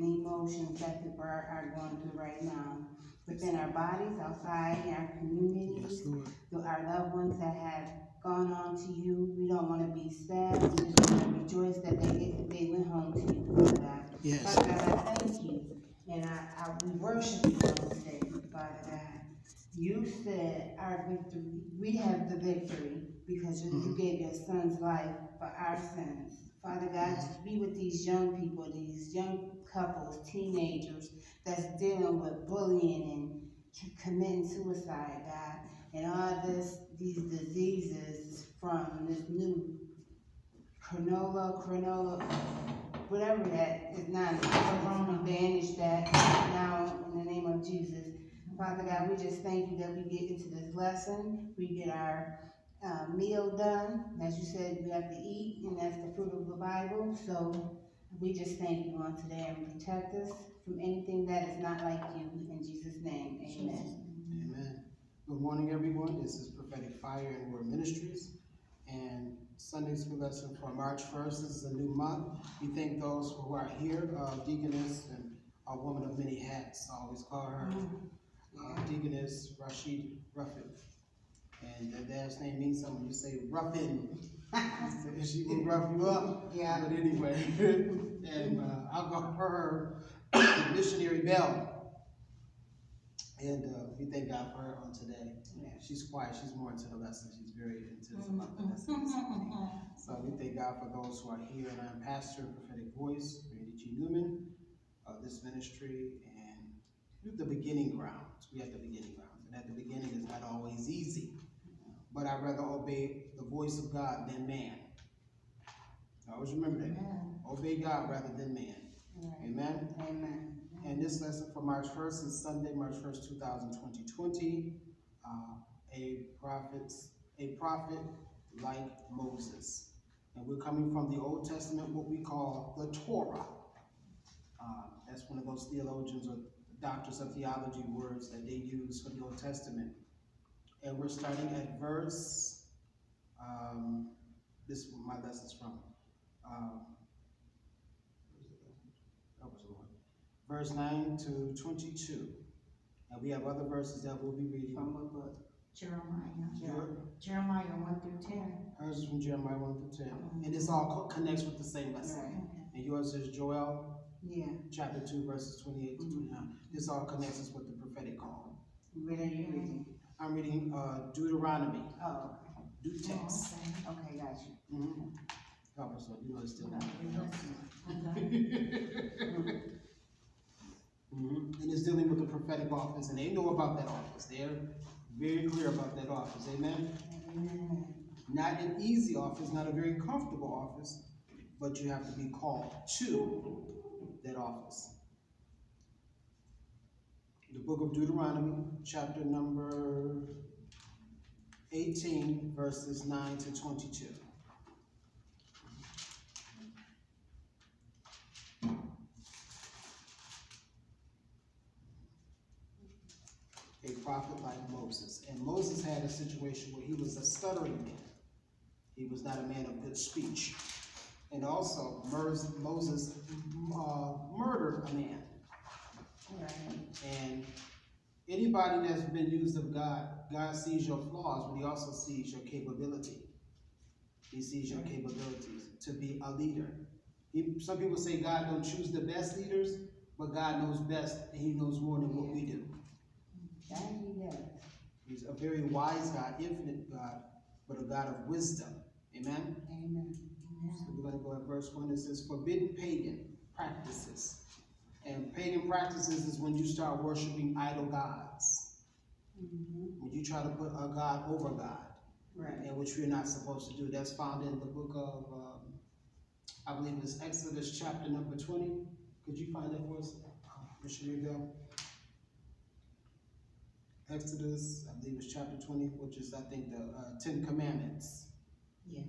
and emotions that people are going through right now. Within our bodies, outside, in our communities, through our loved ones that have gone on to you. We don't want to be sad. We just want to rejoice that they went home to you, Father God. Yes. Father God, I thank you. And we worship you on today, Father God. You said our victory, we have the victory because you gave your son's life for our sins. Father God, just be with these young people, these young couples, teenagers that's dealing with bullying and committing suicide, God, and all these diseases from this new Cronulla, whatever that is not, Corona, banish that now in the name of Jesus. Father God, we just thank you that we get into this lesson, we get our meal done. As you said, we have to eat, and that's the fruit of the Bible. So we just thank you on today and protect us from anything that is not like you. In Jesus' name, amen. Amen. Good morning, everyone. This is Prophetic Fire and Word Ministries, and Sunday school lesson for March 1st. This is a new month. We thank those who are here, Deaconess and a woman of many hats. I always call her Deaconess Ruffin. And her dad's name means something. You say Ruffin. She will rough you up. Yeah. But anyway, and I'll call her Missionary Bell. And we thank God for her on today. Yeah. She's quiet. She's more into the lesson. She's very into about the lesson. So we thank God for those who are here. And I'm Pastor, Prophetic Voice, Newman, of this ministry. And the beginning grounds. We have the beginning grounds. And at the beginning is not always easy. But I'd rather obey the voice of God than man. Always remember that. Amen. Obey God rather than man. Right. Amen? Amen. And this lesson for March 1st is Sunday, March 1st, 2020. A prophet like Moses. And we're coming from the Old Testament, what we call the Torah. That's one of those theologians or doctors of theology words that they use for the Old Testament. And we're starting at verse, this is where my lesson's from. Verse 9 to 22. And we have other verses that we'll be reading. From what book? Jeremiah. Jeremiah 1 through 10. Hers is from Jeremiah 1 through 10. And this all connects with the same lesson. Right. And yours is Joel, chapter 2, verses 28 to 29. This all connects us with the prophetic call. Where are you reading? I'm reading Deuteronomy. Oh, Deut text. Okay, got you. Help us, you know it's still And it's dealing with the prophetic office, and they know about that office. They're very clear about that office. Amen? Amen. Not an easy office, not a very comfortable office, but you have to be called to that office. The book of Deuteronomy, chapter number 18, verses 9 to 22. A prophet like Moses. And Moses had a situation where he was a stuttering man. He was not a man of good speech. And also, Moses murdered a man. Right. And anybody that's been used of God, God sees your flaws, but he also sees your capability. He sees your capabilities to be a leader. Some people say God don't choose the best leaders, but God knows best, and he knows more than what we do. He's a very wise God, infinite God, but a God of wisdom. Amen? Amen. So we're going to go at verse 1. It says, forbidden pagan practices. And pagan practices is when you start worshiping idol gods. When you try to put a God over God. Right. And which we're not supposed to do. That's found in the book of, I believe it's Exodus chapter number 20. Could you find that for us, Missionary Bell? Exodus, I believe it's chapter 20, which is, I think, the 10 Commandments. Yes.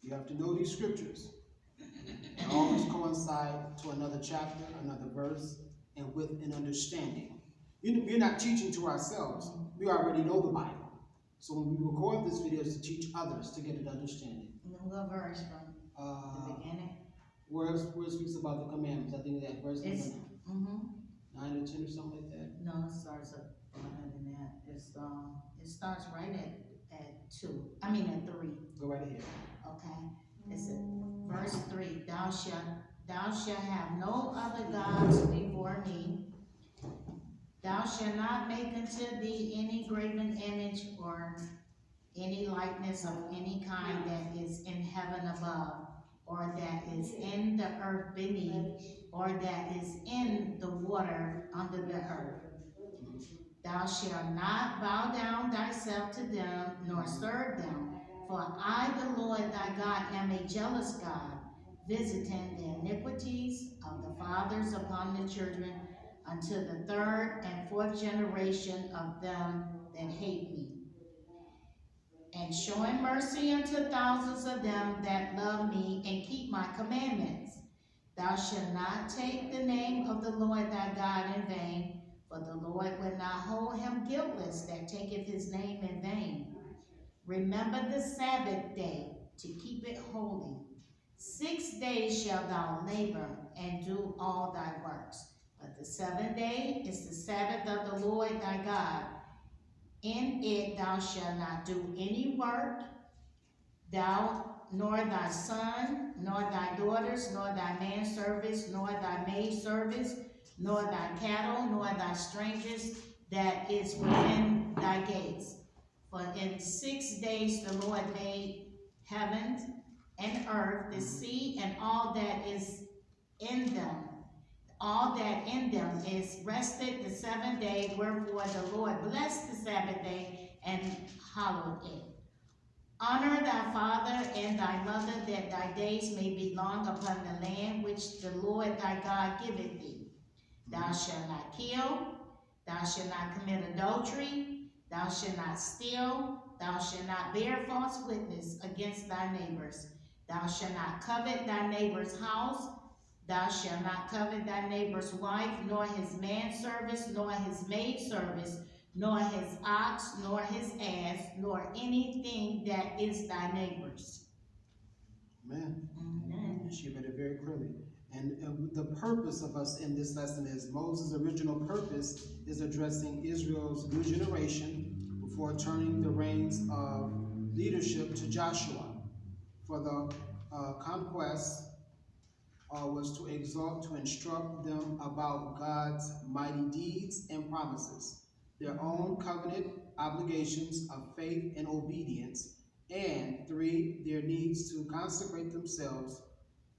You have to know these scriptures. They always coincide to another chapter, another verse, and with an understanding. We're not teaching to ourselves. We already know the Bible. So when we record this video, it's to teach others to get an understanding. What verse from the beginning? where it speaks about the commandments. I think that verse It's, number 9 or 10 or something like that. no, it starts up higher than that. It starts right at 2, I mean at 3, Go right ahead. okay? It's verse 3, thou shalt have no other gods before me. Thou shalt not make unto thee any graven image or any likeness of any kind that is in heaven above, or that is in the earth beneath, or that is in the water under the earth. Thou shalt not bow down thyself to them, nor serve them. For I, the Lord thy God, am a jealous God, visiting the iniquities of the fathers upon the children, unto the 3rd and 4th generation of them that hate me, and showing mercy unto thousands of them that love me and keep my commandments. Thou shalt not take the name of the Lord thy God in vain, for the Lord will not hold him guiltless that taketh his name in vain. Remember the Sabbath day to keep it holy. 6 days shalt thou labor and do all thy works, but the 7th day is the Sabbath of the Lord thy God. In it thou shalt not do any work, thou, nor thy son, nor thy daughters, nor thy manservants, nor thy maidservants, nor thy cattle, nor thy strangers that is within thy gates. For in 6 days the Lord made heaven and earth, the sea, and all that is in them. All that in them is rested the 7th day, wherefore the Lord blessed the Sabbath day and hallowed it. Honor thy father and thy mother, that thy days may be long upon the land which the Lord thy God giveth thee. Thou shalt not kill, thou shalt not commit adultery, thou shalt not steal, thou shalt not bear false witness against thy neighbors. Thou shalt not covet thy neighbor's house. Thou shalt not covet thy neighbor's wife, nor his manservant, nor his maidservant, nor his ox, nor his ass, nor anything that is thy neighbor's. Amen. Amen. She read it very clearly. And the purpose of us in this lesson is Moses' original purpose is addressing Israel's new generation before turning the reins of leadership to Joshua. For the conquest was to exhort, to instruct them about God's mighty deeds and promises, their own covenant obligations of faith and obedience, and 3, their needs to consecrate themselves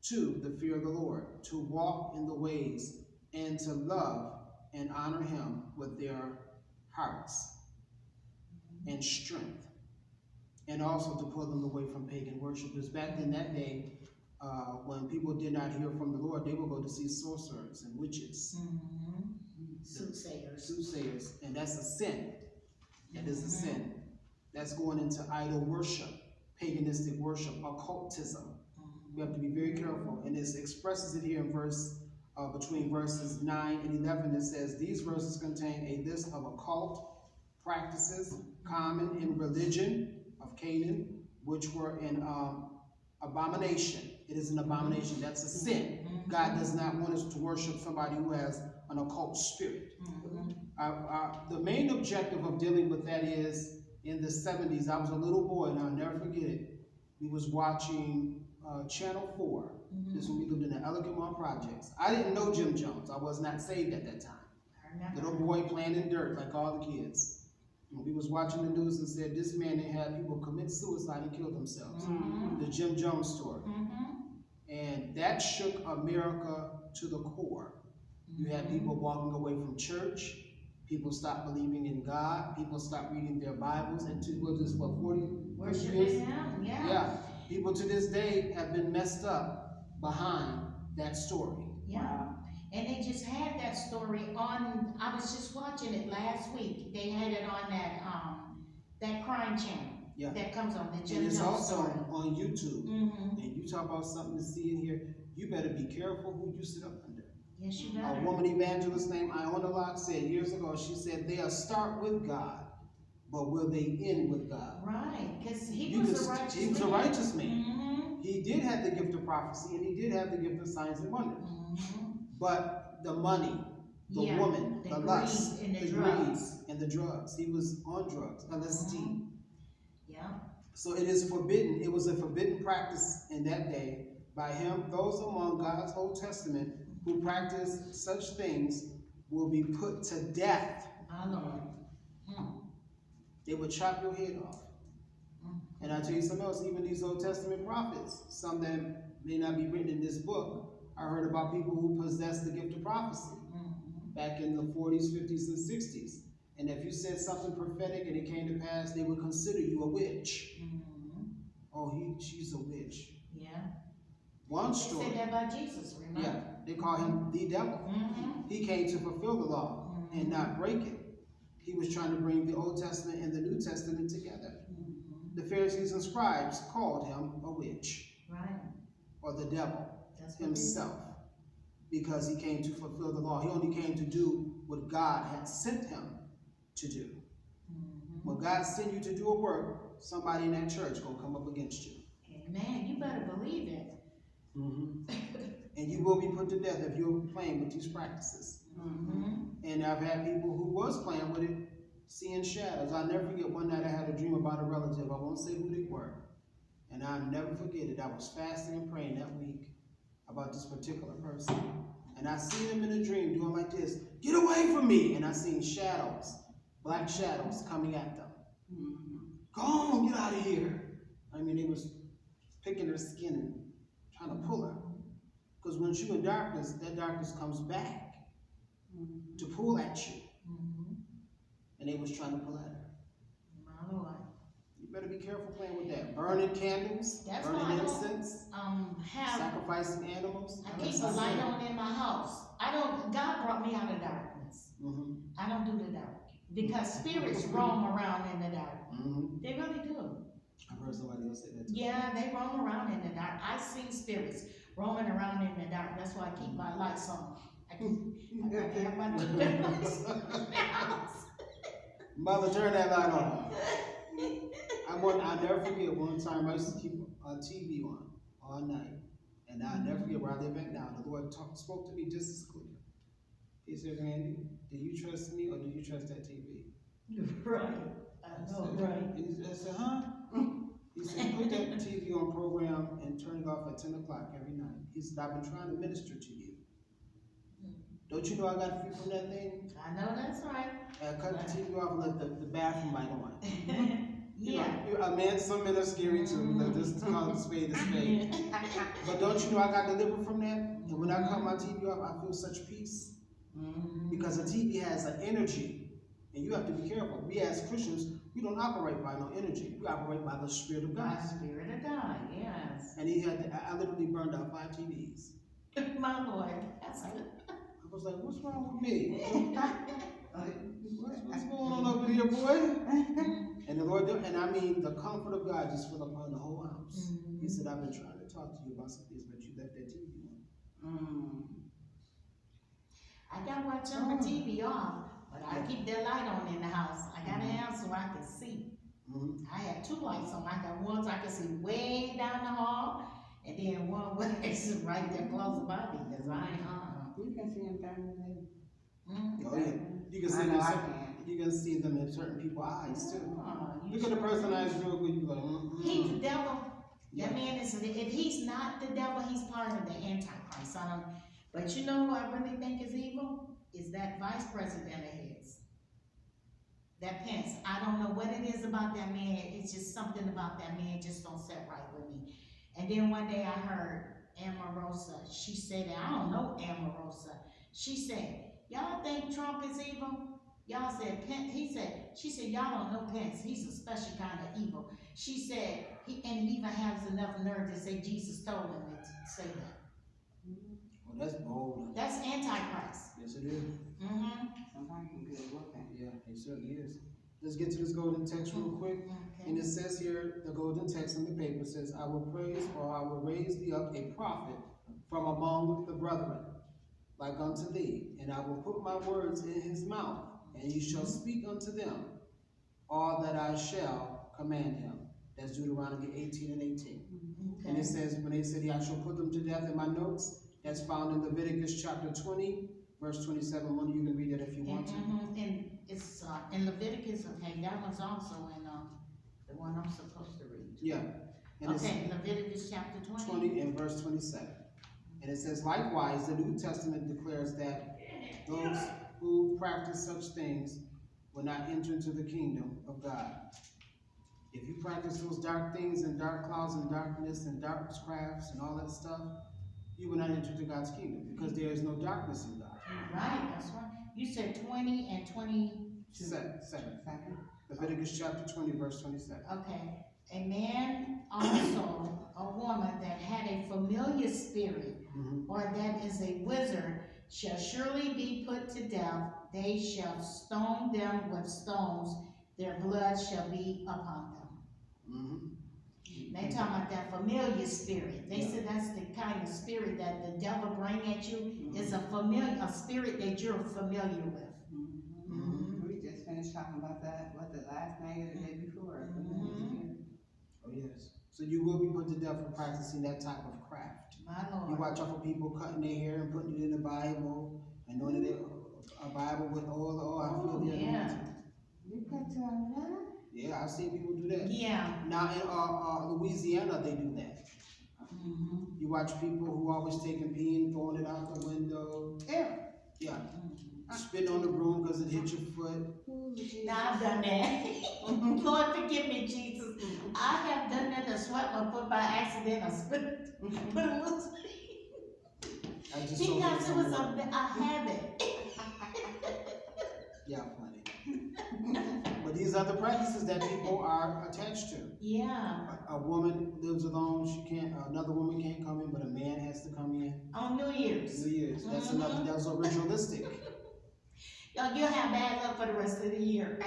to the fear of the Lord, to walk in the ways, and to love and honor him with their hearts and strength, and also to pull them away from pagan worship. Because back in that day, when people did not hear from the Lord, they would go to see sorcerers and witches. Soothsayers, and that's a sin. That is a sin. That's going into idol worship, paganistic worship, occultism. We have to be very careful, and it expresses it here in between verses 9 and 11. It says, these verses contain a list of occult practices common in religion of Canaan, which were an abomination. It is an abomination. That's a sin. God does not want us to worship somebody who has an occult spirit. The main objective of dealing with that is, in the 70s, I was a little boy, and I'll never forget it. We was watching Channel 4. This is when we lived in the Elegant Projects. I didn't know Jim Jones. I was not saved at that time. Little boy playing in dirt like all the kids. And we was watching the news and said this man had people commit suicide and kill themselves. The Jim Jones story. And that shook America to the core. You had people walking away from church. People stopped believing in God. People stopped reading their Bibles. And to what is what 40 years? Yeah. People to this day have been messed up behind that story. Yeah. And they just had that story on, I was just watching it last week. They had it on that crime channel. Yeah. That comes on the Jim And it's Jones also story. on YouTube. And you talk about something to see in here, you better be careful who you sit up under. Yes, you A better. woman evangelist named Iona Locke said years ago, she said, they'll start with God, but will they end with God? Right, because he was a righteous man. He was a righteous man. He did have the gift of prophecy, and he did have the gift of signs and wonders. But the money, the woman, the lust, and the greed, and the drugs. He was on drugs, LSD. Yeah. So it is forbidden. It was a forbidden practice in that day by him. Those among God's Old Testament who practice such things will be put to death. My Lord. They would chop your head off. And I'll tell you something else, even these Old Testament prophets, some that may not be written in this book, I heard about people who possessed the gift of prophecy back in the 40s, 50s, and 60s. And if you said something prophetic and it came to pass, they would consider you a witch. Oh, she's a witch. Yeah. One story. They said that about Jesus, remember? Yeah, they call him the devil. He came to fulfill the law and not break it. He was trying to bring the Old Testament and the New Testament together. The Pharisees and scribes called him a witch. Right. Or the devil himself. Because he came to fulfill the law. He only came to do what God had sent him to do. When God sent you to do a work, somebody in that church gonna come up against you. Amen. You better believe it. And you will be put to death if you're playing with these practices. And I've had people who was playing with it, seeing shadows. I'll never forget one night I had a dream about a relative. I won't say who they were. And I'll never forget it. I was fasting and praying that week about this particular person. And I seen them in a dream doing like this, get away from me. And I seen shadows, black shadows coming at them. Go on, get out of here. I mean, they was picking her skin and trying to pull her. Because when you're in darkness, that darkness comes back to pull at you. And they was trying to pull at her. My Lord. You better be careful playing with that. Burning candles, That's burning incense, have sacrificing animals. I keep a light on in my house. God brought me out of darkness. I don't do the dark. Because spirits roam around in the dark. They really do. I've heard somebody else say that too. Yeah, they roam around in the dark. I see spirits roaming around in the dark. That's why I keep my lights on. I gotta have my lights on. Mother, turn that light on. I'll never forget one time I used to keep a TV on all night. And I'll never forget where I live at now. The Lord spoke to me just as clear. He said, Randy, do you trust me or do you trust that TV? Right. I know, right. I said, huh? He said, put that TV on program and turn it off at 10 o'clock every night. He said, I've been trying to minister to you. Don't you know I got free from that thing? I know that's right. I cut the TV off and let the bathroom light on. Yeah. You know, some men are scary too. Let this call it spade a spade. But don't you know I got delivered from that? And when I cut my TV off, I feel such peace. Because a TV has an energy. And you have to be careful. We as Christians, we don't operate by no energy. We operate by the Spirit of God. By the Spirit of God, yes. And I literally burned out 5 TVs. My Lord, that's good. I was like, what's wrong with me? What's going on over here, boy? And the Lord, and I mean, the comfort of God just fell upon the whole house. He said, I've been trying to talk to you about some things, but you left that TV on. I gotta turn my TV off, but I keep that light on in the house. I gotta have so I can see. I have 2 lights on. I got one so I can see way down the hall, and then one where it's right there close by me, because I ain't You can see him down there. Oh yeah, you can see them in certain people's eyes too. Look at the person eyes real good. You be like, He's the devil. That man is. If he's not the devil, he's part of the Antichrist. But you know who I really think is evil? Is that vice president of his. That Pence. I don't know what it is about that man. It's just something about that man just don't set right with me. And then one day I heard Amarosa. She said that I don't know Amarosa. She said, y'all think Trump is evil? Y'all said Pence. She said, y'all don't know Pence. He's a special kind of evil. She said, he even has enough nerve to say Jesus told him to say that. well, that's bold. That's Antichrist. Yes, it is. Somebody can get a whoop at. Yeah, it certainly is. Let's get to this golden text real quick. Okay. And it says here, the golden text in the paper says, I will praise or I will raise thee up a prophet from among the brethren, like unto thee. And I will put my words in his mouth, and he shall speak unto them all that I shall command him. That's Deuteronomy 18 and 18. And it says, when they said, I shall put them to death in my notes, that's found in Leviticus chapter 20, verse 27. One of you can read that if you want to. And it's, in Leviticus, okay, that one's also in, the one I'm supposed to read. Yeah. And Okay, Leviticus chapter 20. 20 and verse 27. And it says, likewise, the New Testament declares that those who practice such things will not enter into the kingdom of God. If you practice those dark things and dark clouds and darkness and dark crafts and all that stuff, you will not enter into God's kingdom because there is no darkness in God. Right, that's right. You said 20 and 20. Second. Leviticus chapter 20, verse 27. Okay. A man also, a woman that had a familiar spirit, or that is a wizard, shall surely be put to death. They shall stone them with stones. Their blood shall be upon them. They talking about that familiar spirit. They said that's the kind of spirit that the devil bring at you. Is a spirit that you're familiar with. We just finished talking about that, the last night or the day before. Oh yes. So you will be put to death for practicing that type of craft. My Lord. You watch out for people cutting their hair and putting it in the Bible, anointing a Bible with oil. Oh, I feel the anointing. You cut to that? Yeah, I've seen people do that. Yeah. Now in Louisiana, they do that. You watch people who always taking pee and throwing it out the window. Yeah. Spitting on the broom because it hit your foot. Now I've done that. Lord forgive me, Jesus. I have done that to sweat my foot by accident. I spit, put a little. Because it was a habit. Yeah, funny. But these are the practices that people are attached to. Yeah. A woman lives alone, another woman can't come in, but a man has to come in. On New Year's. New Year's. That's ritualistic. You'll have bad luck for the rest of the year.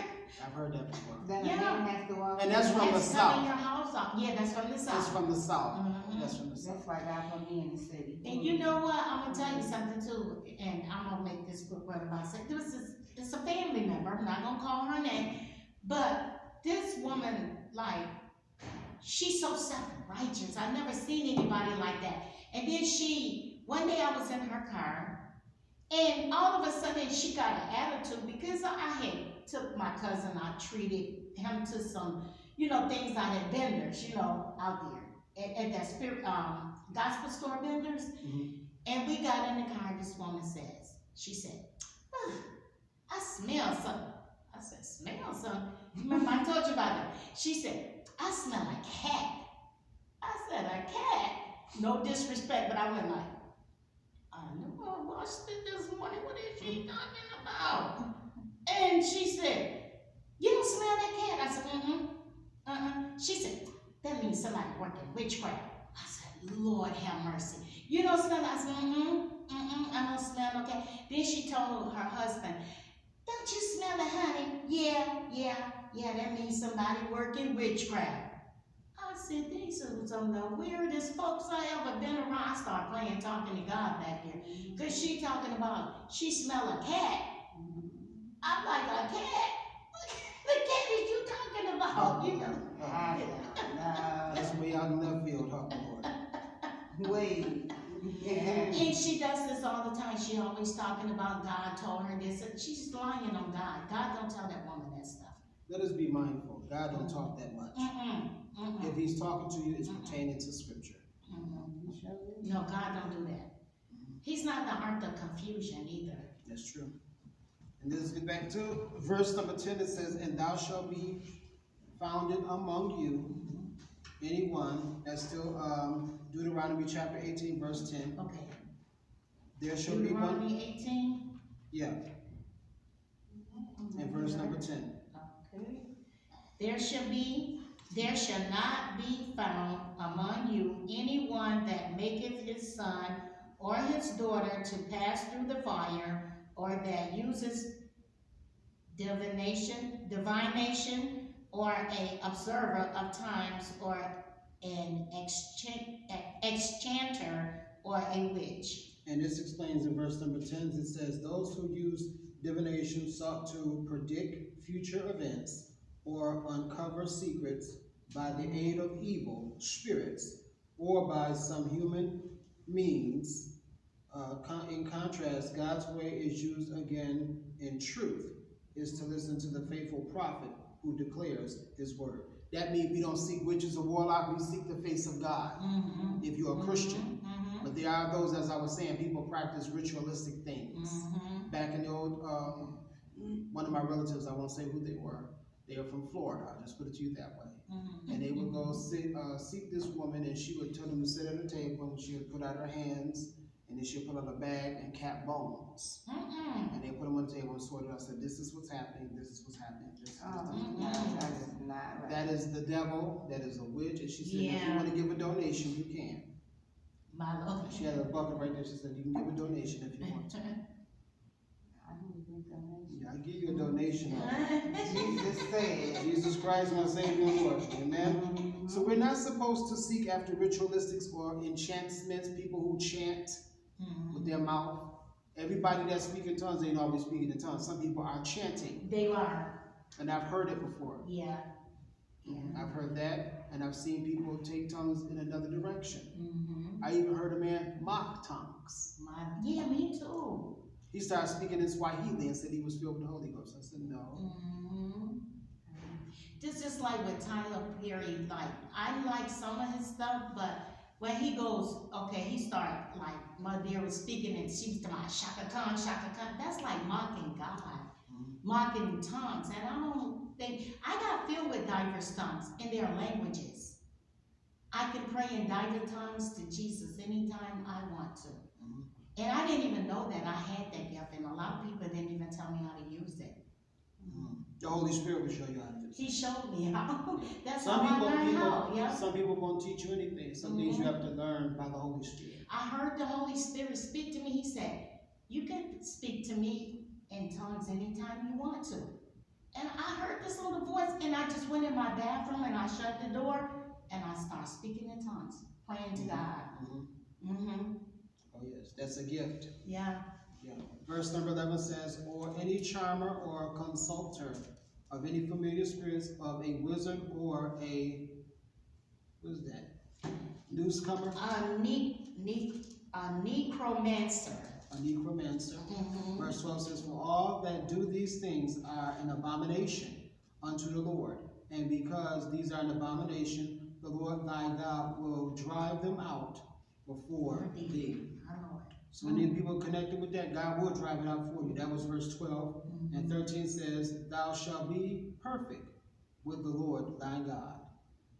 I've heard that before. Then a man has to walk. And that's from the South. Your house off. Yeah, that's from the South. That's from the South. That's from the South. That's why God put me in the city. And you know what? I'm gonna tell you something too, and I'm gonna make this quick word about it. It's a family member. I'm not gonna call her name, but this woman, like, she's so self-righteous. I've never seen anybody like that. And then one day I was in her car, and all of a sudden she got an attitude because I had took my cousin, I treated him to some, things out at vendors, out there at that spirit, gospel store vendors. And we got in the car, this woman she said, I smell something. I said, smell something? Remember I told you about that? She said, I smell a cat. I said, a cat? No disrespect, but I went like, I know I watched it this morning. What is she talking about? And she said, you don't smell that cat? I said, She said, that means somebody working witchcraft. I said, Lord have mercy. You don't smell that? I said, I don't smell no cat. Then she told her husband, don't you smell the honey? Yeah, that means somebody working witchcraft. I said, these are some of the weirdest folks I ever been around. I started playing talking to God back there. Because she talking about, she smell a cat. I'm like, a cat? The cat that you talking about, That's way out in left field, huh, Lord? Wait. And she does this all the time. She always talking about God told her this. She's lying on God. God don't tell that woman that stuff. Let us be mindful. God don't talk that much. If he's talking to you, it's pertaining to scripture. No, God don't do that. He's not the art of confusion either. That's true. And let's get back to verse number 10. It says, and thou shalt be founded among you, anyone. That's still Deuteronomy chapter 18, verse 10. Okay. There shall be one. Deuteronomy 18? Yeah. And verse number 10. Okay. There shall not be found among you anyone that maketh his son or his daughter to pass through the fire, or that uses divination, or a observer of times, or an enchanter, or a witch. And this explains in verse number 10, it says, those who use divination sought to predict future events or uncover secrets by the aid of evil spirits, or by some human means. In contrast, God's way is used again in truth, is to listen to the faithful prophet who declares his word. That means we don't seek witches or warlocks, we seek the face of God, if you're a Christian. But there are those, as I was saying, people practice ritualistic things. Back in the old, one of my relatives, I won't say who they were from Florida, I'll just put it to you that way. And they would go seek this woman, and she would tell them to sit at a table, and she would put out her hands, and then she'd put out a bag and cap bones. And they put them on the table and sorted out. I said, this is what's happening, this is what's happening. This is what's happening. That is not right. That is the devil, that is a witch. And she said, if you want to give a donation, you can. My Lord. She had a bucket right there. She said, you can give a donation if you want to. I don't think donation. Yeah, I'll give you a donation. Jesus said. Jesus Christ, my Savior and Lord. Amen. So we're not supposed to seek after ritualistics or enchantments, people who chant with their mouth. Everybody that speaks in tongues ain't always speaking in tongues. Some people are chanting. They are. And I've heard it before. Yeah. I've heard that, and I've seen people take tongues in another direction. I even heard a man mock tongues. Yeah, me too. He started speaking in Swahili and said he was filled with the Holy Ghost. I said, no. This is like with Tyler Perry. Like, I like some of his stuff, but when he goes, okay, he started like Mother was speaking and she was talking about Shaka Khan, Shaka Khan. That's like mocking God, mocking tongues. And I don't think, I got filled with diverse tongues in their languages. I can pray in diverse tongues to Jesus anytime I want to. And I didn't even know that I had that gift, and a lot of people didn't even tell me how to use it. The Holy Spirit will show you how to do it. He showed me how. That's Some how I learned how. Yeah. Some people won't teach you anything. Some things you have to learn by the Holy Spirit. I heard the Holy Spirit speak to me. He said, you can speak to me in tongues anytime you want to. And I heard this little voice, and I just went in my bathroom, and I shut the door, and I started speaking in tongues, praying to God. Oh yes, that's a gift. Yeah. Yeah. Verse number 11 says, or any charmer or consulter of any familiar spirits, of a wizard or a, what is that? Newscomer? A necromancer. A necromancer. Verse 12 says, for all that do these things are an abomination unto the Lord. And because these are an abomination, the Lord thy God will drive them out before thee. So when the people connected with that, God will drive it out for you. That was verse 12. And 13 says, thou shalt be perfect with the Lord thy God.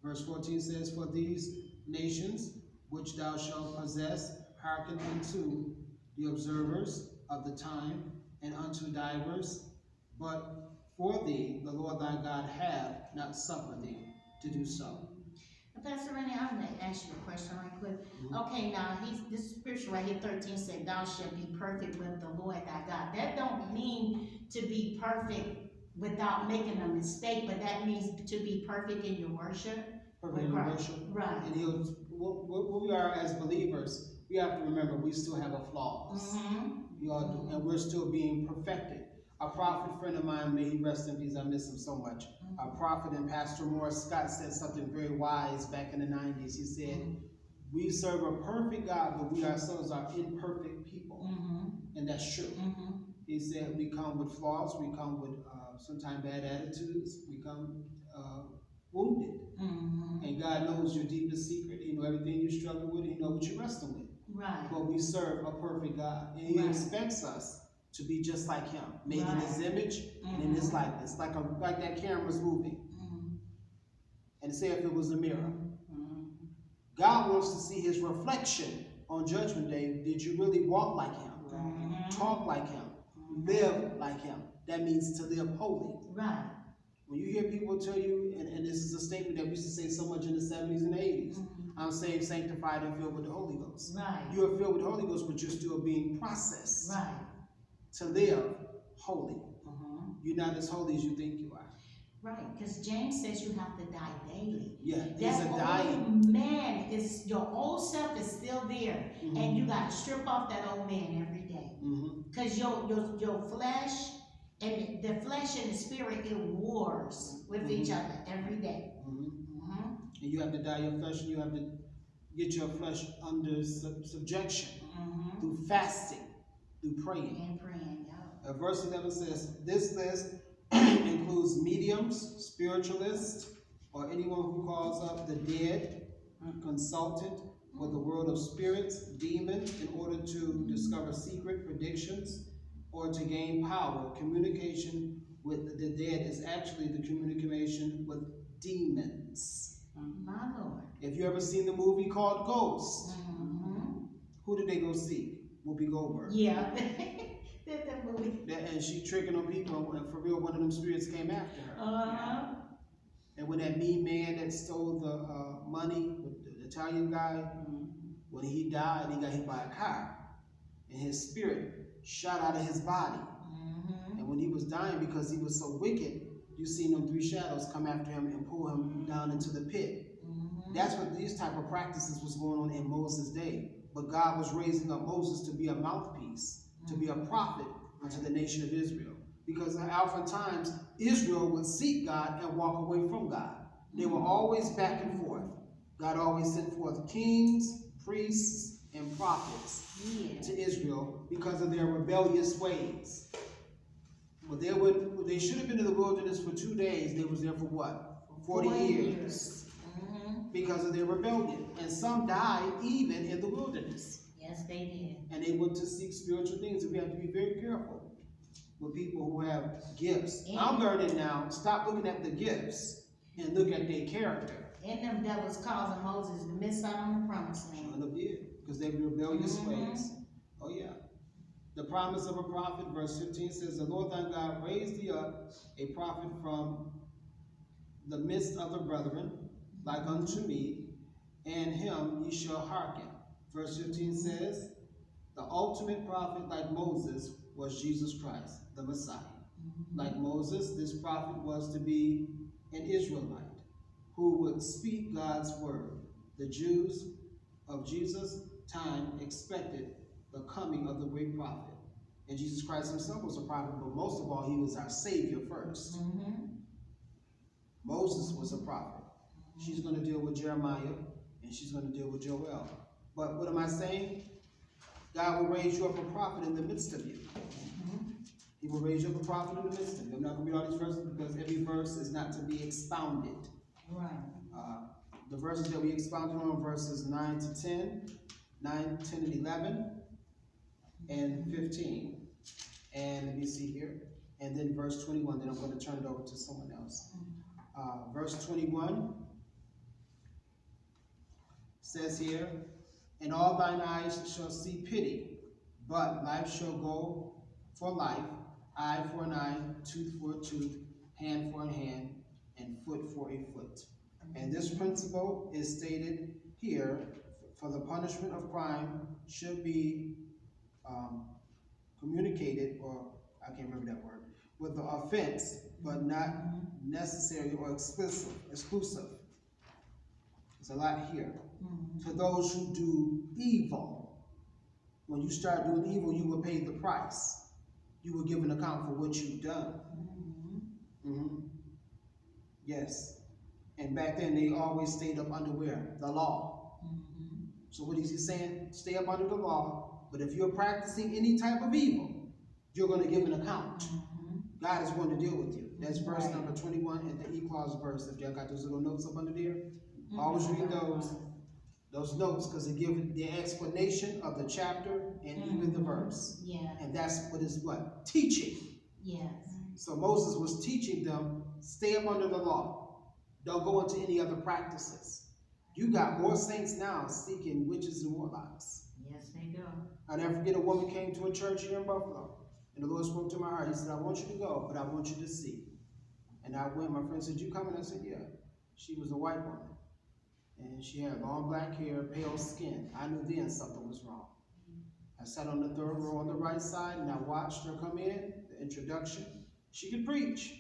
Verse 14 says, for these nations which thou shalt possess, hearken unto the observers of the time, and unto divers. But for thee, the Lord thy God hath not suffered thee to do so. Pastor Randy, I'm going to ask you a question right quick. Okay, now, this scripture right here, 13, said, thou shalt be perfect with the Lord thy God. That don't mean to be perfect without making a mistake, but that means to be perfect in your worship. Perfect in your worship. Right. And what we are as believers, we have to remember we still have our flaws. We all do, and we're still being perfected. A prophet friend of mine, may he rest in peace, I miss him so much. A prophet and Pastor Morris Scott said something very wise back in the 90s. He said, we serve a perfect God, but we ourselves are imperfect people. And that's true. He said, we come with flaws, we come with sometimes bad attitudes, we come wounded. And God knows your deepest secret. He knows everything you struggle with, He knows what you're wrestling with. Right. But we serve a perfect God, and He expects us to be just like Him, made in His image and in His likeness, like that camera's moving. And say if it was a mirror. God wants to see His reflection on Judgment Day. Did you really walk like Him? Talk like Him? Live like Him? That means to live holy. Right. When you hear people tell you, and this is a statement that we used to say so much in the 70s and 80s, I'm saved, sanctified, and filled with the Holy Ghost. Right. You are filled with the Holy Ghost, but you're still being processed. Right. To live holy. You're not as holy as you think you are. Right, because James says you have to die daily. Yeah, that a dying. Old man is, your old self is still there, and you got to strip off that old man every day. Because your flesh and the flesh and the spirit, it wars with each other every day. And you have to die your flesh, and you have to get your flesh under subjection Mm-hmm. through fasting, through praying. And praying, yeah. Verse 11 says, this list includes mediums, spiritualists, or anyone who calls up the dead, consultant with the world of spirits, demons, in order to discover secret predictions or to gain power. Communication with the dead is actually the communication with demons. My Lord. If you ever seen the movie called Ghost, Mm-hmm. who did they go see? Whoopi Goldberg. Yeah. That's that movie. And she tricking on people, and for real, one of them spirits came after her. Uh-huh. And when that mean man that stole the money, the Italian guy, when he died, he got hit by a car, and his spirit shot out of his body. And when he was dying, because he was so wicked, you seen them three shadows come after him and pull him down into the pit. That's what these type of practices was going on in Moses' day. But God was raising up Moses to be a mouthpiece, to be a prophet unto the nation of Israel. Because oftentimes, Israel would seek God and walk away from God. They were always back and forth. God always sent forth kings, priests, and prophets to Israel because of their rebellious ways. Well, they should have been in the wilderness for 2 days. They was there for what? 40 years. Because of their rebellion. And some died even in the wilderness. Yes, they did. And they went to seek spiritual things. And we have to be very careful with people who have gifts. I'm learning now, stop looking at the gifts and look at their character. And them devils causing Moses to miss out on the promised land. Well, they did, because they were rebellious ways. Oh yeah. The promise of a prophet, verse 15 says, the Lord thy God raised thee up a prophet from the midst of the brethren, like unto me, and him ye shall hearken. Verse 15 says, the ultimate prophet like Moses was Jesus Christ, the Messiah. Like Moses, this prophet was to be an Israelite who would speak God's word. The Jews of Jesus' time expected the coming of the great prophet. And Jesus Christ himself was a prophet, but most of all, he was our Savior first. Moses was a prophet. She's going to deal with Jeremiah, and she's going to deal with Joel. But what am I saying? God will raise you up a prophet in the midst of you. He will raise you up a prophet in the midst of you. I'm not going to read all these verses because every verse is not to be expounded. Right. The verses that we expounded on, verses 9 to 10, 9, 10, and 11, and 15. And let me see here. And then verse 21, then I'm going to turn it over to someone else. Verse 21 says here, and all thine eyes shall see pity, but life shall go for life, eye for an eye, tooth for a tooth, hand for a hand, and foot for a foot. And this principle is stated here, for the punishment of crime should be communicated, or I can't remember that word, with the offense, but not necessary or exclusive. There's a lot here. To those who do evil. When you start doing evil, you will pay the price. You will give an account for what you've done. Yes. And back then, they always stayed up under where? The law. So what is he saying? Stay up under the law, but if you're practicing any type of evil, you're going to give an account. God is going to deal with you. That's verse number 21 and the E-clause verse. If y'all got those little notes up under there, always read those notes, because they give the explanation of the chapter and even the verse. Yeah. And that's what is what? Teaching. Yes. So Moses was teaching them, stay up under the law. Don't go into any other practices. You got more saints now seeking witches and warlocks. Yes, they do. I'll never forget, a woman came to a church here in Buffalo, and the Lord spoke to my heart. He said, I want you to go, but I want you to see. And I went. My friend said, you coming? I said, yeah. She was a white woman, and she had long black hair, pale skin. I knew then something was wrong. I sat on the third row on the right side, and I watched her come in, the introduction. She could preach.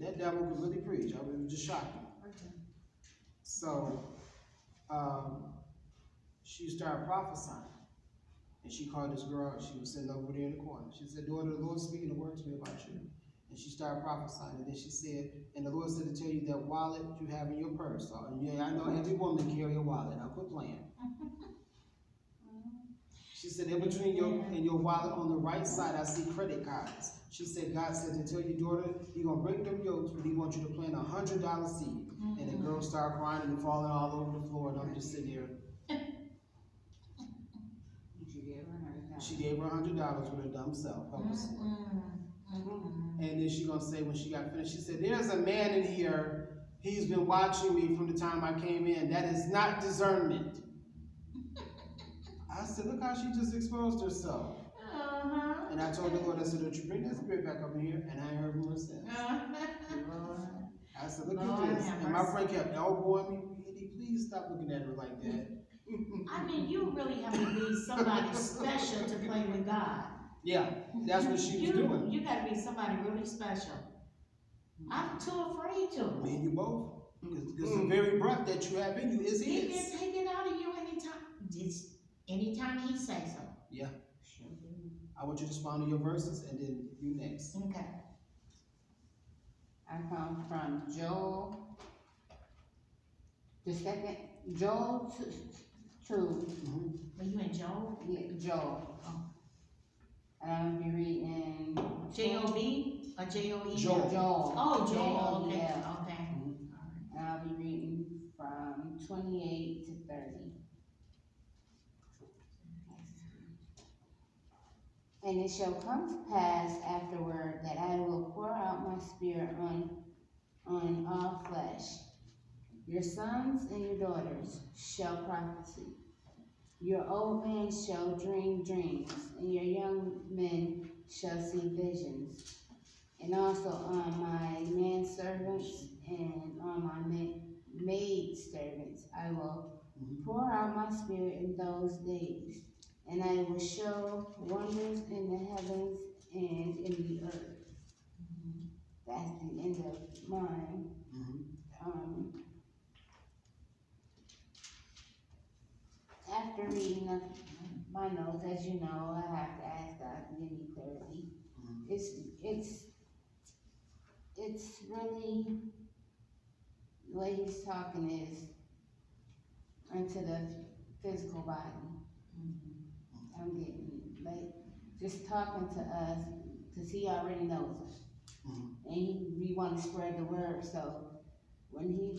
That devil could really preach. It was just shocking. So she started prophesying. And she called this girl, she was sitting over there in the corner. She said, daughter, the Lord's speaking a word to me about you. And she started prophesying, and then she said, and the Lord said to tell you that wallet you have in your purse. And yeah, I know every woman carry a wallet. Now quit playing. She said, in between your wallet on the right side, I see credit cards. She said, God said to tell your daughter, He's gonna break them yokes, but He wants you to plant $100 seed. And the girl started crying and falling all over the floor, and I'm just sitting there. She gave her $100 with her dumb self. Help us, Lord. And then she gonna say when she got finished, she said, "There's a man in here. He's been watching me from the time I came in. That is not discernment." I said, "Look how she just exposed herself." And I told the Lord, I said, "Don't you bring that spirit back up in here?" And I ain't heard from her since. I said, "Look at this." And my friend kept elbowing me. "Eddie, please stop looking at her like that." I mean, you really have to be somebody special to play with God. Yeah, that's what she was doing. You gotta be somebody really special. I'm too afraid to. Me and you both. Because the very breath that you have in you is He His. can take it out of you anytime He says so. Yeah. I want you to respond to your verses, and then you next. Okay. I come from Joel, the second, Joel 2. Were you in Job? Yeah, Joel. Oh. And I'm gonna be reading J-O-B or J-O-E? Joel. Joel. Oh, Joel, okay, Yeah. okay. And I'll be reading from 28 to 30. And it shall come to pass afterward that I will pour out my spirit on all flesh. Your sons and your daughters shall prophesy. Your old men shall dream dreams, and your young men shall see visions. And also on my manservants and on my maid servants I will pour out my spirit in those days. And I will show wonders in the heavens and in the earth. That's the end of mine. After reading my notes, as you know, I have to ask God to give me clarity. It's really, the way He's talking is into the physical body. I'm getting, like, just talking to us, because He already knows us. And we want to spread the word, so when He,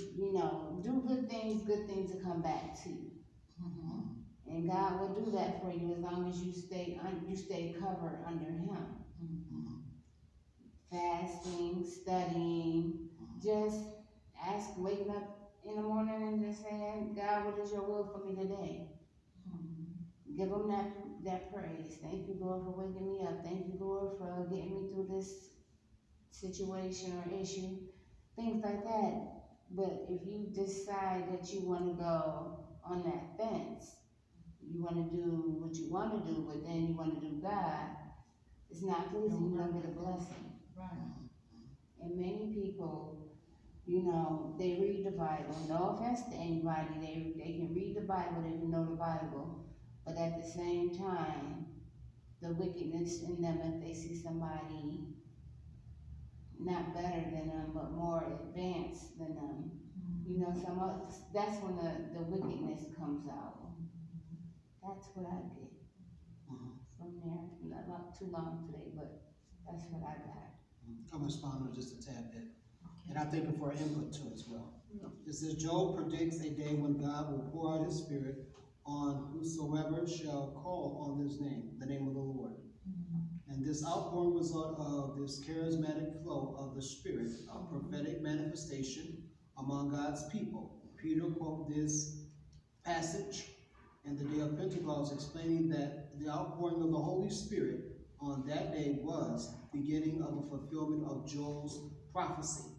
do good things will come back to you. And God will do that for you as long as you stay covered under Him. Fasting, studying, just waking up in the morning and just saying, "God, what is your will for me today?" Give Him that praise. Thank you, Lord, for waking me up. Thank you, Lord, for getting me through this situation or issue. Things like that. But if you decide that you want to go on that fence, you want to do what you want to do, but then you want to do God, it's not pleasing. You don't get a blessing. Right. And many people, they read the Bible. No offense to anybody. They can read the Bible, they can know the Bible. But at the same time, the wickedness in them, if they see somebody not better than them, but more advanced than them, that's when the wickedness comes out. That's what I get from there. Not too long today, but that's what I got. I'm responding just a tad bit. And I thank you for our input too as well. It says, Job predicts a day when God will pour out His Spirit on whosoever shall call on His name, the name of the Lord. And this outpouring result of this charismatic flow of the Spirit, a prophetic manifestation among God's people. Peter quoted this passage in the day of Pentecost, explaining that the outpouring of the Holy Spirit on that day was beginning of a fulfillment of Joel's prophecy.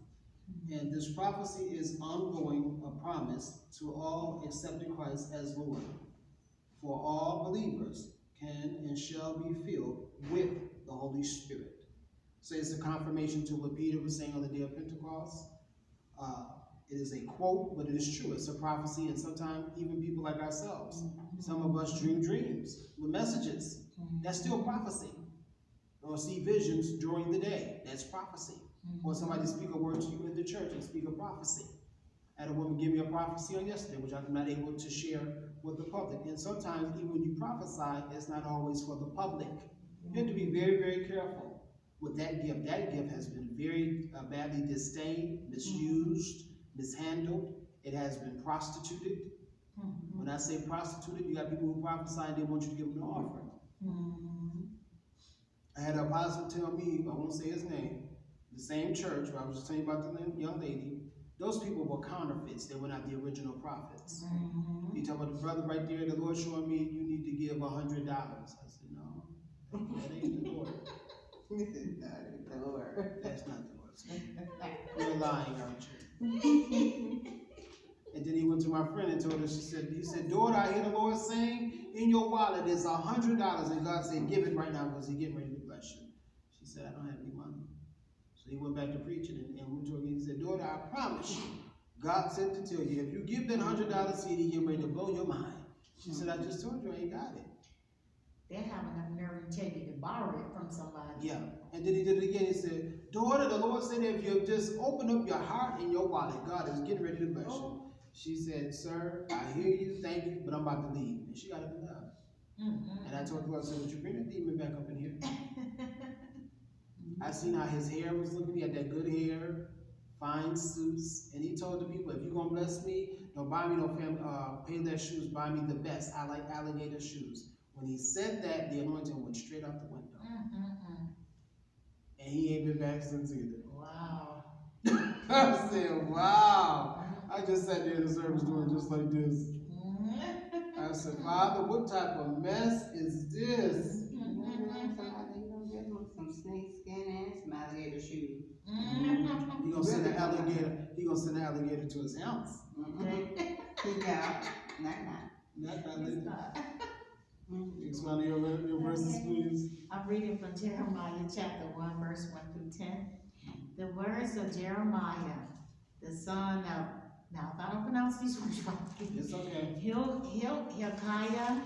And this prophecy is ongoing, a promise to all accepting Christ as Lord. For all believers can and shall be filled with the Holy Spirit. So it's a confirmation to what Peter was saying on the day of Pentecost. It is a quote, but it is true. It's a prophecy, and sometimes even people like ourselves, some of us dream dreams with messages. That's still prophecy. or see visions during the day. That's prophecy. Or somebody speak a word to you in the church and speak a prophecy. I had a woman give me a prophecy on yesterday, which I'm not able to share with the public. And sometimes, even when you prophesy, it's not always for the public. You have to be very, very careful with that gift. That gift has been very badly disdained, misused, mishandled. It has been prostituted. When I say prostituted, you got people who prophesy and they want you to give them an offering. I had an apostle tell me, I won't say his name, the same church where I was just telling you about the young lady, those people were counterfeits. They were not the original prophets. He talked about the brother right there, the Lord showing me you need to give $100. I said, no, that ain't the Lord. That's not the Lord. You're lying, aren't you? And then he went to my friend and told her, he said, daughter, I hear the Lord saying in your wallet is $100. And God said, give it right now because he's getting ready to bless you. She said, I don't have any money. So he went back to preaching and went to her again. He said, daughter, I promise you, God said to tell you, if you give that $100 seed, he get ready to blow your mind. She said, I just told you I ain't got it. They're having a nerve to tell you to borrow it from somebody. Yeah. And then he did it again. He said, daughter, the Lord said, if you just open up your heart and your wallet, God is getting ready to bless you. She said, sir, I hear you, thank you, but I'm about to leave. And she got up and left. And I told the Lord, I said, would you bring that demon back up in here? I seen how his hair was looking. He had that good hair, fine suits. And he told the people, if you're going to bless me, don't buy me no Payless shoes, buy me the best. I like alligator shoes. When he said that, the anointing went straight out the window. And he ain't been back since either. Wow. I said, wow. I just sat there in the service doing just like this. I said, Father, what type of mess is this? Some snake skin and some alligator shoes. He gonna send an alligator. He gonna send an alligator to his house. Yeah, not. Explain your verses, please. I'm reading from Jeremiah chapter 1, verse 1 through 10. The words of Jeremiah, the son of, now if I don't pronounce these words right, It's okay. Hilkiah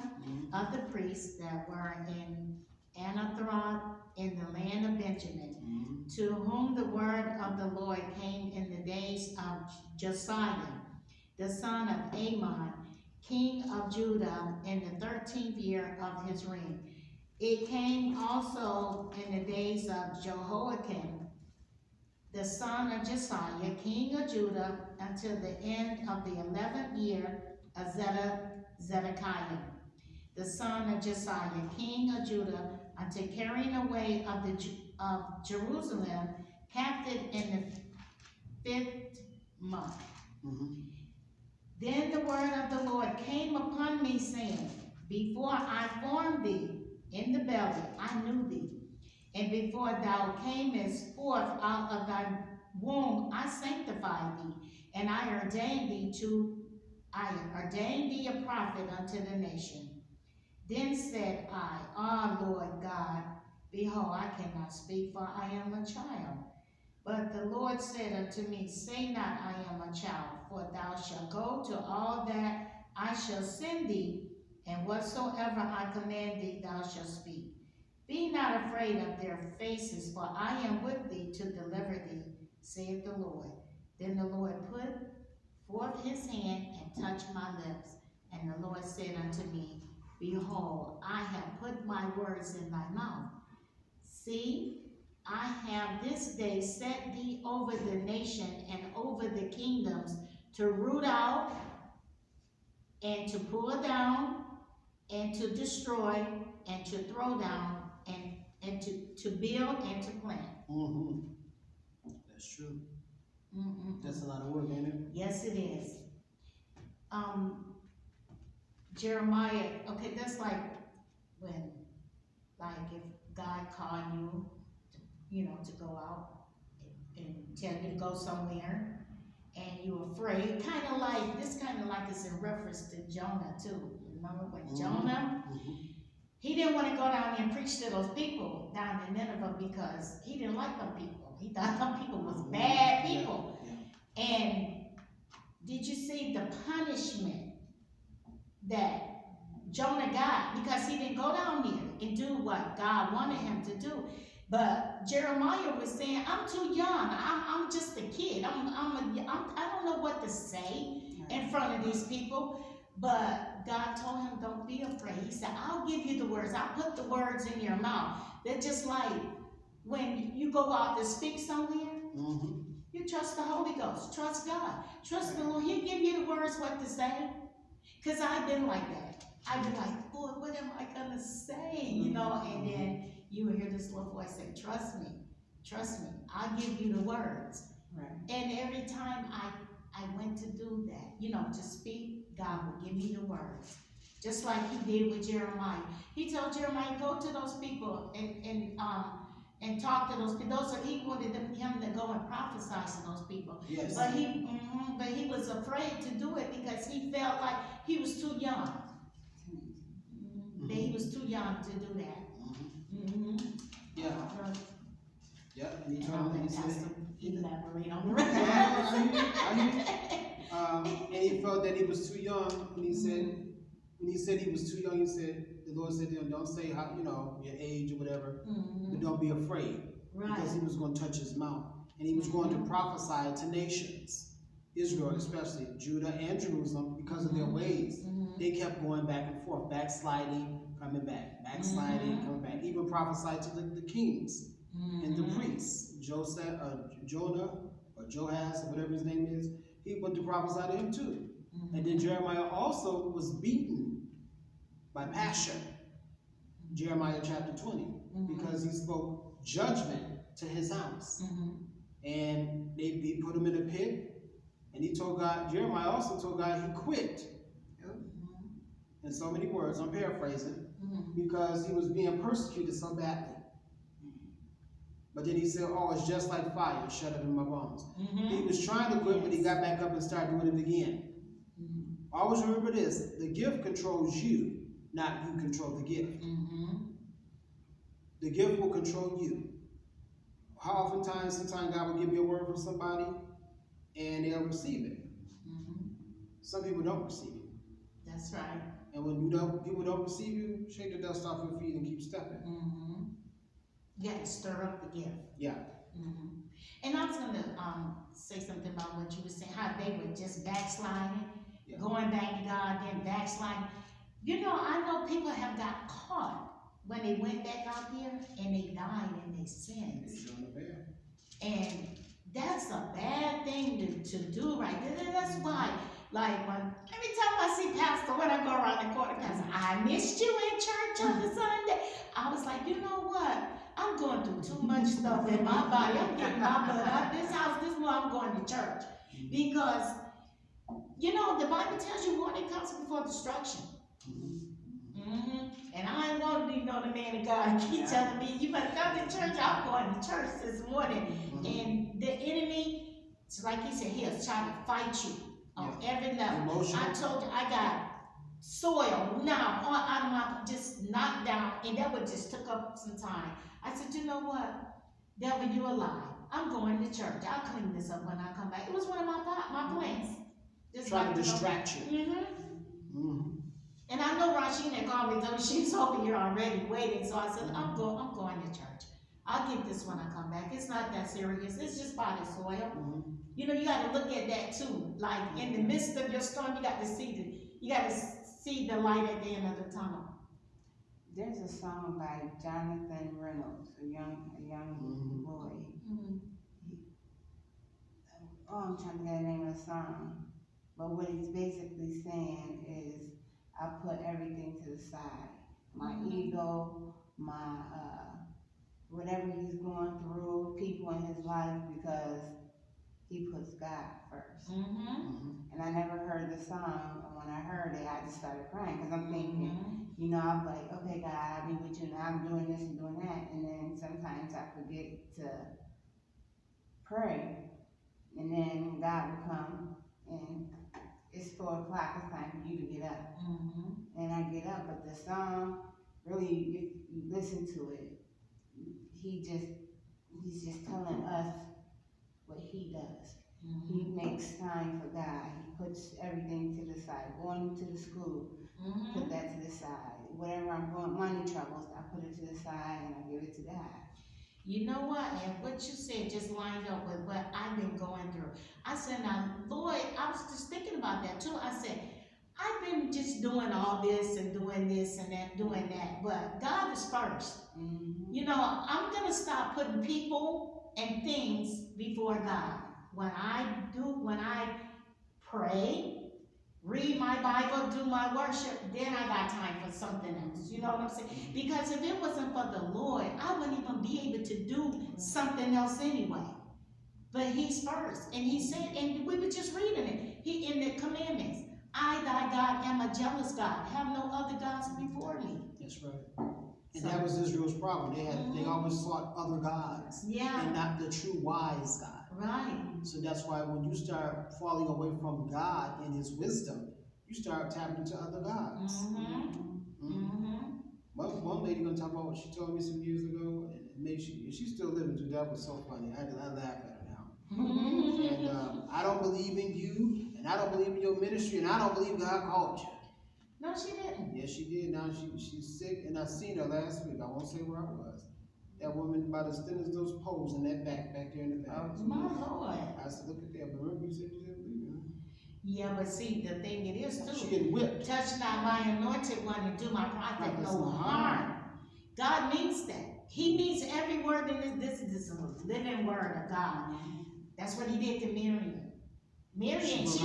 of the priests that were in Anathoth in the land of Benjamin, to whom the word of the Lord came in the days of Josiah, the son of Amon, king of Judah, in the 13th year of his reign. It came also in the days of Jehoiakim, the son of Josiah, king of Judah, until the end of the 11th year of Zedekiah, the son of Josiah, king of Judah, until carrying away of Jerusalem captive in the 5th month. Then the word of the Lord came upon me, saying, before I formed thee in the belly, I knew thee. And before thou camest forth out of thy womb, I sanctified thee, and I ordained thee a prophet unto the nation. Then said I, Ah, Lord God, behold, I cannot speak, for I am a child. But the Lord said unto me, say not, I am a child, for thou shalt go to all that I shall send thee, and whatsoever I command thee, thou shalt speak. Be not afraid of their faces, for I am with thee to deliver thee, saith the Lord. Then the Lord put forth his hand and touched my lips. And the Lord said unto me, behold, I have put my words in thy mouth. See, I have this day set thee over the nation and over the kingdoms, to root out and to pull down and to destroy and to throw down and to build and to plant. That's true. That's a lot of work, ain't it? Yes, it is. Jeremiah, okay, that's like when, like if God called you, to go out and tell you to go somewhere, and you're afraid, kind of like it's in reference to Jonah too. Remember when Jonah, he didn't want to go down there and preach to those people down in Nineveh because he didn't like them people. He thought them people was bad people. And did you see the punishment that Jonah got, because he didn't go down there and do what God wanted him to do. But Jeremiah was saying, I'm too young. I'm just a kid. I don't know what to say in front of these people. But God told him, don't be afraid. He said, I'll give you the words. I'll put the words in your mouth. They're just like when you go out to speak somewhere, you trust the Holy Ghost. Trust God. Trust the Lord. He'll give you the words what to say. Because I've been like that. I've been like, Lord, what am I going to say? You know, and then you will hear this little voice say, trust me. Trust me. I'll give you the words. Right. And every time I went to do that, you know, to speak, God would give me the words. Just like he did with Jeremiah. He told Jeremiah, go to those people and talk to those people. He wanted him to go and prophesy to those people. Yes. But he was afraid to do it because he felt like he was too young. That he was too young to do that. Yeah. Yeah, and he told him, he said, elaborate on the and he felt that he was too young. When he said he was too young, he said, the Lord said to him, don't say how, you know, your age or whatever, but don't be afraid. Right. Because he was going to touch his mouth. And he was going to prophesy to nations, Israel especially, Judah and Jerusalem, because of their ways. They kept going back and forth, backsliding, coming back, backsliding, coming back. Even prophesied to the kings and the priests. Jonah or Joaz, or whatever his name is, he went to prophesy to him too. And then Jeremiah also was beaten by passion. Jeremiah chapter 20, because he spoke judgment to his house. And they put him in a pit, and he told God, Jeremiah also told God he quit. In so many words, I'm paraphrasing, because he was being persecuted so badly. But then he said, oh, it's just like fire, shut up in my bones. He was trying to quit, but he got back up and started doing it again. Always remember this, the gift controls you, not you control the gift. The gift will control you. How oftentimes, sometimes God will give you a word from somebody, and they'll receive it. Some people don't receive it. That's right. And when people don't receive you, shake the dust off your feet and keep stepping. You got to stir up the gift. Yeah. And I was going to say something about what you were saying, how they were just backsliding, going back to God, then backsliding. You know, I know people have got caught when they went back out there and they died in their sins. And that's a bad thing to do right there. That's why, like, every time I see Pastor, when I go around the corner, Pastor, I missed you in church on the Sunday. I was like, you know what? I'm going through too much stuff in my body. I'm getting my blood out of this house. This is why I'm going to church. Because, you know, the Bible tells you warning comes before destruction. And I ain't want to, you know, the man of God keep telling me, you better come to church. I'm going to church this morning. And the enemy, it's like he said, he'll try to fight you on every level. Emotional. I told you, I got soil now out of my, just knocked down, and that would just took up some time. I said, you know what? Devil, you a lie. I'm going to church. I'll clean this up when I come back. It was one of my plans. Just trying to distract you. And I know Rashina called me, though she's over here already waiting. So I said, I'm going to church. I'll get this when I come back. It's not that serious. It's just by the soil. You know, you got to look at that too. Like in the midst of your storm, you got to see the light at the end of the tunnel. There's a song by Jonathan Reynolds, a young boy. I'm trying to get the name of the song. But what he's basically saying is, I put everything to the side. My ego, my whatever he's going through, people in his life, because he puts God first. And I never heard the song, and when I heard it, I just started crying, because I'm thinking, you know, I'm like, okay, God, I'll be with you now, I'm doing this and doing that, and then sometimes I forget to pray, and then God will come, and it's 4 o'clock, it's time for you to get up. And I get up, but the song, really, if you listen to it, he's just telling us what he does. He makes time for God. He puts everything to the side, going to the school, put that to the side. Whatever I'm going, money troubles, I put it to the side and I give it to God. You know what? And what you said just lined up with what I've been going through. I said, now, Lord, I was just thinking about that too. I said, I've been just doing all this and doing this and that, doing that, but God is first. You know, I'm going to stop putting people and things before God. When I pray, read my Bible, do my worship, then I got time for something else. You know what I'm saying? Because if it wasn't for the Lord, I wouldn't even be able to do something else anyway. But He's first. And He said, and we were just reading it, He in the commandments, I, thy God, am a jealous God. Have no other gods before me. That's right. And that was Israel's problem. They always sought other gods. Yeah. And not the true wise God. Right. So that's why when you start falling away from God and His wisdom, you start tapping into other gods. One lady gonna talk about what she told me some years ago, and it makes you, she's still living too. That was so funny. I laugh at her now. And I don't believe in you, and I don't believe in your ministry, and I don't believe God called you. No, she didn't. Yes, she did. Now she's sick, and I seen her last week. I won't say where I was. That woman about as thin as those poles in that back there in the back. Oh, my Lord. I said, look at that. But remember you said you didn't believe in her. Yeah, but see, the thing it is too. She getting whipped. Touch not my anointed one and do my prophet no harm. God means that. He means every word in this. This is a living word of God. That's what He did to Miriam. Miriam, she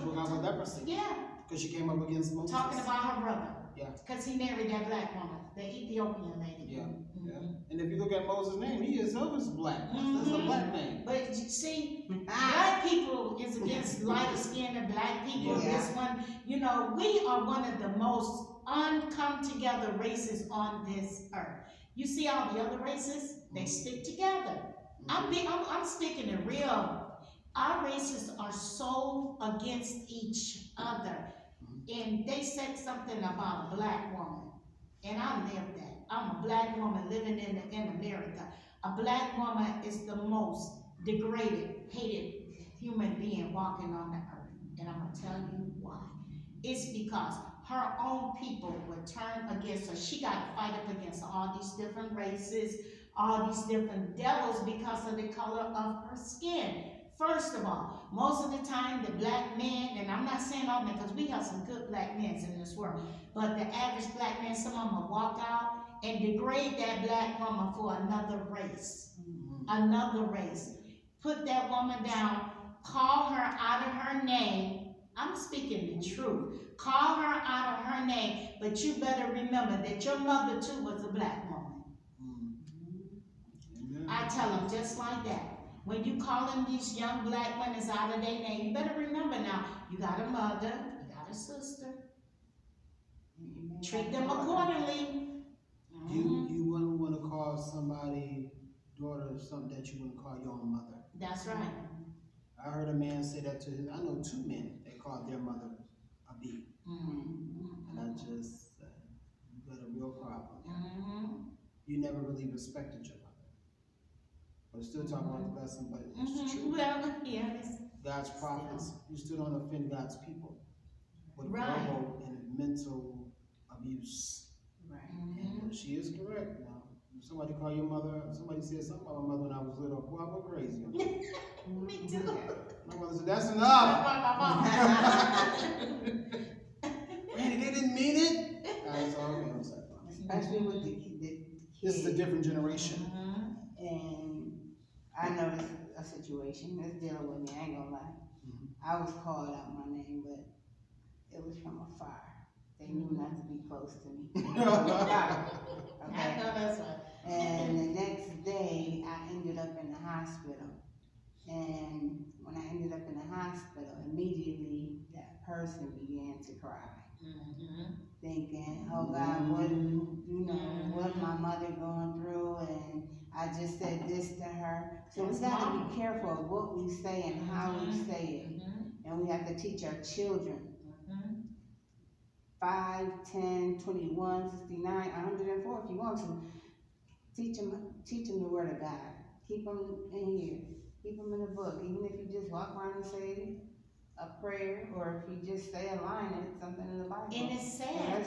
broke out with leprosy. Yeah. Because she came up against Moses. Talking about her brother. Yeah. Because he married that black woman, the Ethiopian lady. Yeah. Yeah. And if you look at Moses' name, he itself is black. That's a black name. But you see, black people is against lighter skinned and black people. Yeah. This one, you know, we are one of the most uncome together races on this earth. You see all the other races, they stick together. I'm speaking it real. Our races are so against each other. And they said something about a black woman. And I live that. I'm a black woman living in America. A black woman is the most degraded, hated human being walking on the earth. And I'm going to tell you why. It's because her own people would turn against her. She got to fight up against all these different races, all these different devils because of the color of her skin. First of all, most of the time the black man, and I'm not saying all men because we have some good black men in this world, but the average black man, some of them will walk out and degrade that black woman for another race. Another race. Put that woman down, call her out of her name. I'm speaking the truth. Call her out of her name, but you better remember that your mother too was a black woman. I tell them just like that. When you calling these young black women out of their name, you better remember now, you got a mother, you got a sister. Treat them accordingly. You wouldn't want to call somebody daughter something that you wouldn't call your own mother. That's right. I heard a man say that to his, I know two men, they called their mother a bee. And I just said, you got a real problem. You never really respected your mother. We're still talking about the lesson, but it's true. Well, yes. God's prophets, you still don't offend God's people with Right. verbal and mental abuse. Right. And she is correct now. If somebody call your mother, somebody said something about my mother when I was little, boy, I went crazy on her. Me too. My mother said, that's That's enough. why my mom. Randy, they didn't mean it. I was all okay, I'm sorry. Especially with the kids. This is a different generation. And I noticed a situation that's dealing with me, I ain't gonna lie. I was called out my name, but it was from afar. They knew not to be close to me. I Okay. know that's right. And the next day, I ended up in the hospital. And when I ended up in the hospital, immediately that person began to cry. Thinking, oh God, what my mother going through, and I just said this to her. So we gotta be careful of what we say and how we say it. And we have to teach our children. 5, 10, 21, 69, 104 if you want to. Teach them the word of God. Keep them in here. Keep them in the book. Even if you just walk around and say it, a prayer, or if you just say a line, it's something in the Bible. And it's sad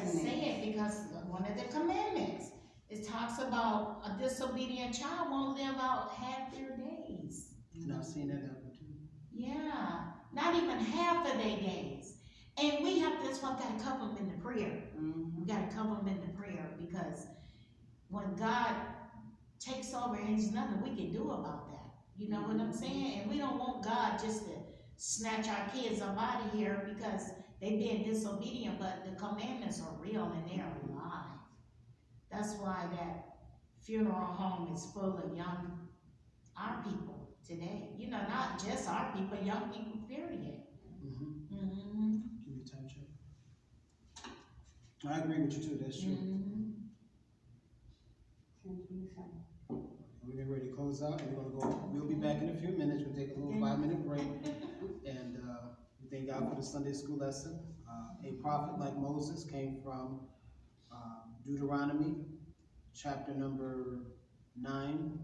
because one of the commandments, it talks about a disobedient child won't live out half their days. And I've seen that happen too. Yeah, not even half of their days. And we have, that's why I gotta cover them in the prayer. We gotta cover them in the prayer, because when God takes over, there's nothing we can do about that. You know what I'm saying? And we don't want God just to snatch our kids up out of here because they being disobedient, but the commandments are real and they're alive. That's why that funeral home is full of our people today. You know, not just our people, young people, period. Give me a time check. I agree with you too, that's true. We're getting ready to close out, and we'll be back in a few minutes. We'll take a little 5-minute break. And we thank God for the Sunday school lesson. A prophet like Moses came from Deuteronomy, chapter number 9,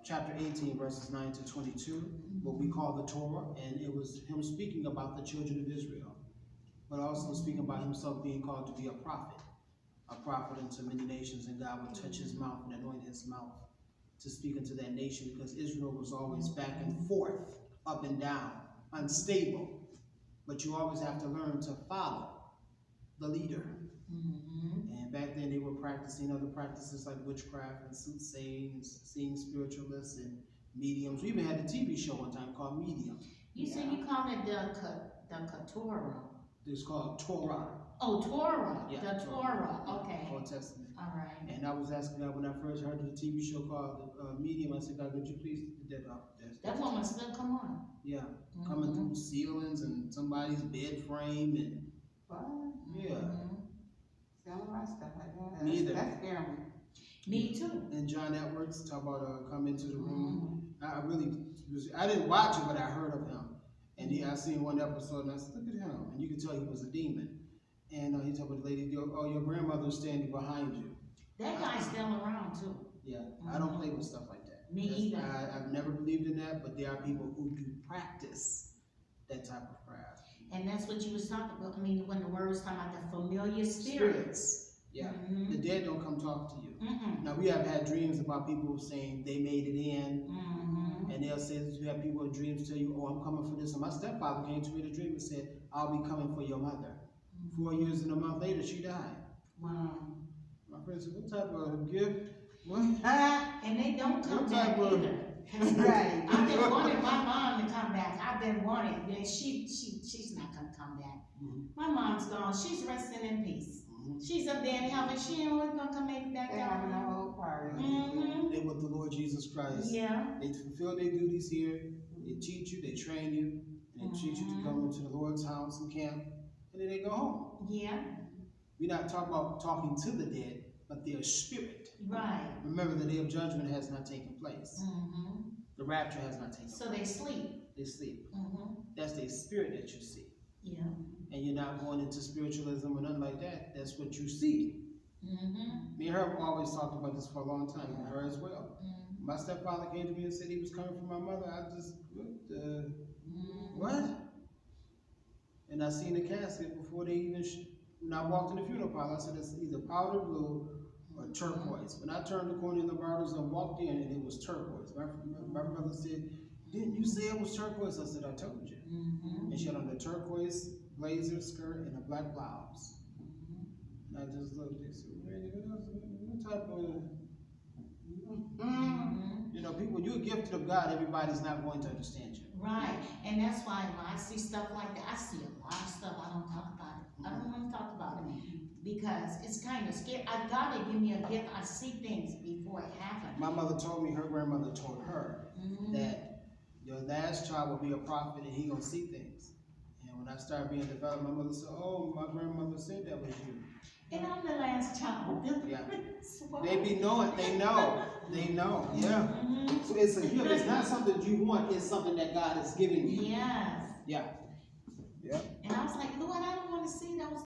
chapter 18, verses 9 to 22, what we call the Torah, and it was him speaking about the children of Israel, but also speaking about himself being called to be a prophet unto many nations, and God would touch his mouth and anoint his mouth to speak into that nation, because Israel was always back and forth, up and down, unstable, but you always have to learn to follow the leader. And back then they were practicing other practices like witchcraft and soothsaying, seeing spiritualists and mediums. We even had a TV show one time called Medium. You said you call it the Torah. It's called Torah. Oh, Torah. Yeah, the Torah. Okay. Old Testament. All right. And I was asking God when I first heard of the TV show called Medium, I said, God, would you please that up? That woman still come on. Yeah, coming through ceilings and somebody's bed frame and What? yeah. Some of my stuff like that. Me either. That's scary. Me too. And John Edwards talk about come into the room. I didn't watch it, but I heard of him. And I seen one episode, and I said, look at him. And you could tell he was a demon. And he told the lady, your grandmother's standing behind you. That guy's still around too. Yeah, I don't play with stuff like that. Me either. I've never believed in that, but there are people who do practice that type of craft. And that's what you was talking about. I mean, when the word was talking about the familiar spirits. Yeah, the dead don't come talk to you. Now, we have had dreams about people saying they made it in, and they'll say that you have people in dreams tell you, oh, I'm coming for this. And my stepfather came to me in a dream and said, I'll be coming for your mother. 4 years and a month later, she died. Wow. My friend said, what type of gift? What? And they don't come back either. Right. I've been wanting my mom to come back. I've been wanting, and she's not gonna come back. My mom's gone. She's resting in peace. She's up there in heaven. She ain't always gonna come back They're down. having a whole party. They with the Lord Jesus Christ. Yeah. They fulfill their duties here. They teach you. They train you. And they teach you to go into the Lord's house and camp. And then they go home. Yeah. We're not talking about talking to the dead, but their spirit. Right. Remember, the day of judgment has not taken place. The rapture has not taken place. So they sleep. They sleep. That's their spirit that you see. Yeah. And you're not going into spiritualism or nothing like that. That's what you see. Me and her have always talked about this for a long time, and her as well. My stepfather came to me and said he was coming for my mother. I just, what? And I seen the casket before they even, when I walked in the funeral parlor, I said it's either powder blue or turquoise. When I turned the corner in the barbers and walked in, and it was turquoise. My brother said, didn't you say it was turquoise? I said, I told you. And she had on a turquoise blazer, skirt, and a black blouse. And I just looked and said, what type of, you know, people, when you're gifted of God, everybody's not going to understand you. Right. And that's why when I see stuff like that, I see a lot of stuff. I don't talk about it. I don't want to talk about it because it's kind of scary. God had given me a gift. I see things before it happens. My mother told me, her grandmother told her that your last child will be a prophet and he gonna see things. And when I started being developed, my mother said, oh, my grandmother said that was you. And I'm the last child. Yeah. They be knowing, they know, yeah. So it's a gift, it's not something you want, it's something that God is giving you. Yes. Yeah. Yeah. And I was like, Lord, I don't want to see those